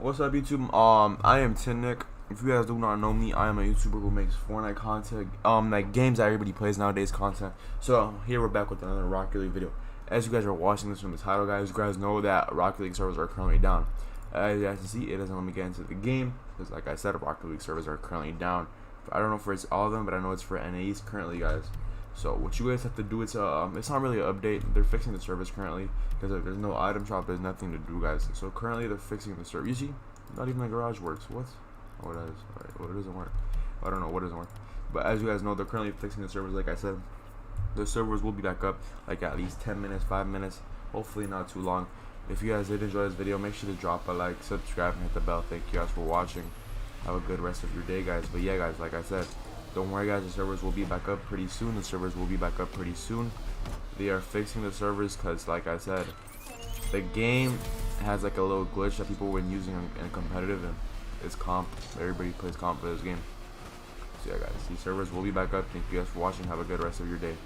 What's up, YouTube? I am Tin Nick. If you guys do not know me, I am a YouTuber who makes FORTNITE content, like games that everybody plays nowadays content. So here we're back with another Rocket League video. As you guys are watching this from the title, guys, you guys know that Rocket League servers are currently down. As you guys can see, it doesn't let me get into the game because, like I said, Rocket League servers are currently down. I don't know if it's all of them, but I know it's for NAs currently, guys. So what you guys have to do, it's not really an update. They're fixing the servers currently because there's no item shop. There's nothing to do, guys. So currently they're fixing the server. You see, not even the garage works. What? Oh, it is. Alright, well, it doesn't work. I don't know what doesn't work. But as you guys know, they're currently fixing the servers. Like I said, the servers will be back up like at least 10 minutes, 5 minutes. Hopefully not too long. If you guys did enjoy this video, make sure to drop a like, subscribe, and hit the bell. Thank you guys for watching. Have a good rest of your day, guys. But yeah, guys, like I said, don't worry, guys, the servers will be back up pretty soon. They are fixing the servers because, like I said, the game has like a little glitch that people have been using in competitive, and it's comp. Everybody plays comp for this game. So yeah, guys, these servers will be back up. Thank you guys for watching. Have a good rest of your day.